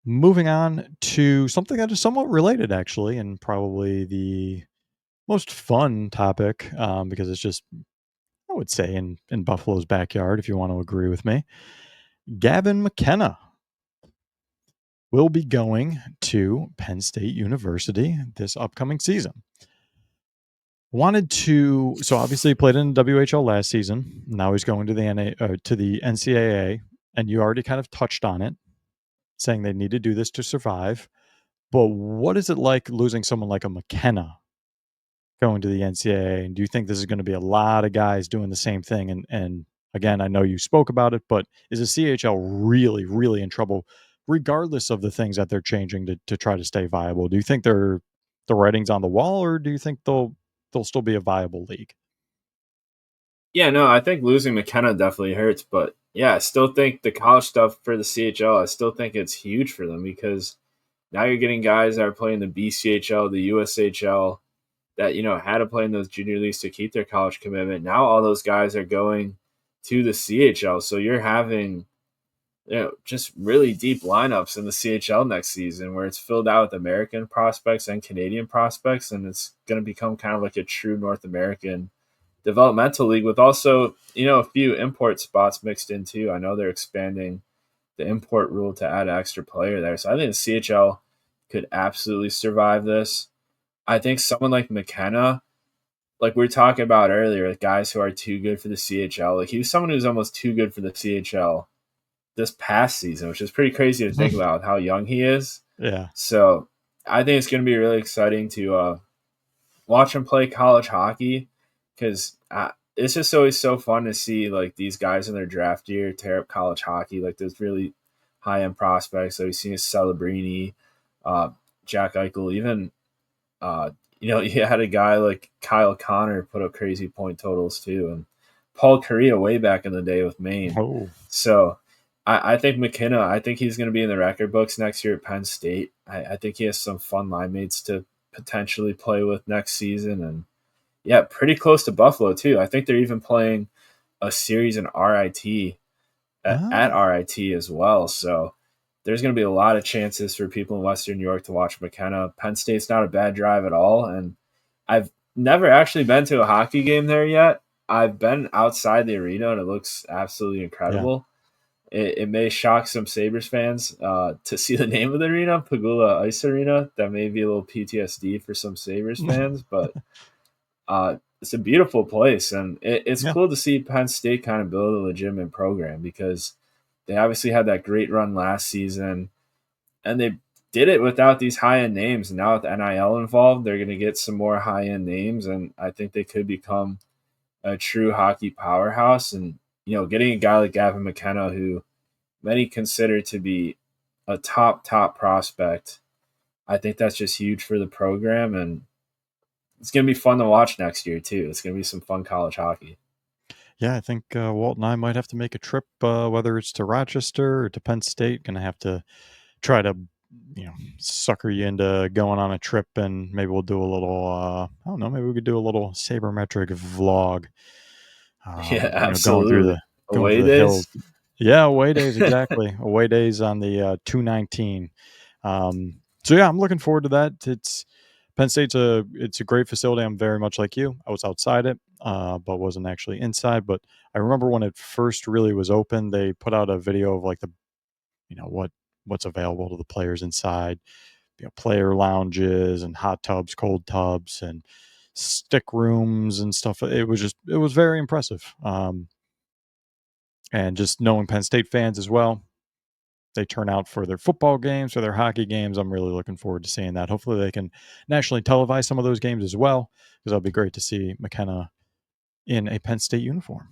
Moving on to something that is somewhat related, actually, and probably the most fun topic because it's just, I would say, in Buffalo's backyard, if you want to agree with me. Gavin McKenna will be going to Penn State University this upcoming season. So obviously he played in WHL last season. Now he's going to the NCAA, and you already kind of touched on it, saying they need to do this to survive. But what is it like losing someone like a McKenna going to the NCAA? And do you think this is going to be a lot of guys doing the same thing? And again, I know you spoke about it, but is the CHL really, really in trouble, regardless of the things that they're changing to try to stay viable? Do you think the writing's on the wall, or do you think they'll still be a viable league? Yeah, no, I think losing McKenna definitely hurts, but yeah, I still think the college stuff for the CHL, I still think it's huge for them because now you're getting guys that are playing the BCHL, the USHL, that had to play in those junior leagues to keep their college commitment. Now all those guys are going to the CHL, so you're having just really deep lineups in the CHL next season where it's filled out with American prospects and Canadian prospects, and it's going to become kind of like a true North American developmental league with also, a few import spots mixed in too. I know they're expanding the import rule to add an extra player there. So I think the CHL could absolutely survive this. I think someone like McKenna, like we were talking about earlier, like guys who are too good for the CHL, like he was someone who's almost too good for the CHL this past season, which is pretty crazy to think about with how young he is. Yeah. So I think it's going to be really exciting to watch him play college hockey because it's just always so fun to see like these guys in their draft year tear up college hockey. Like those really high end prospects that we've seen as Celebrini, uh, Jack Eichel, even uh, you had a guy like Kyle Connor put up crazy point totals too, and Paul Kariya way back in the day with Maine. Oh, So I think McKenna, I think he's going to be in the record books next year at Penn State. I think he has some fun line mates to potentially play with next season, and yeah, pretty close to Buffalo too. I think they're even playing a series in RIT at ah, RIT as well. So there's going to be a lot of chances for people in Western New York to watch McKenna. Penn State's not a bad drive at all, and I've never actually been to a hockey game there yet. I've been outside the arena, and it looks absolutely yeah. incredible. It may shock some Sabres fans to see the name of the arena, Pagula Ice Arena. That may be a little PTSD for some Sabres fans, but it's a beautiful place, and it's Yeah. cool to see Penn State kind of build a legitimate program because they obviously had that great run last season, and they did it without these high end names. And now with NIL involved, they're going to get some more high end names, and I think they could become a true hockey powerhouse. And getting a guy like Gavin McKenna, who many consider to be a top prospect, I think that's just huge for the program, and it's going to be fun to watch next year too. It's going to be some fun college hockey. Yeah, I think Walt and I might have to make a trip, whether it's to Rochester or to Penn State. Gonna have to try to, sucker you into going on a trip, and maybe we'll do a little. I don't know. Maybe we could do a little sabermetric vlog. Yeah, Going through absolutely. going Away through the hills. days. Yeah, away days exactly. Away days on the 219. So yeah, I'm looking forward to that. It's Penn State's a great facility. I'm very much like you. I was outside it, but wasn't actually inside. But I remember when it first really was open, they put out a video of like the you know what's available to the players inside. Player lounges and hot tubs, cold tubs, and stick rooms and stuff. It was very impressive. And just knowing Penn State fans as well, they turn out for their football games or their hockey games. I'm really looking forward to seeing that. Hopefully, they can nationally televise some of those games as well, because that'll be great to see McKenna in a Penn State uniform.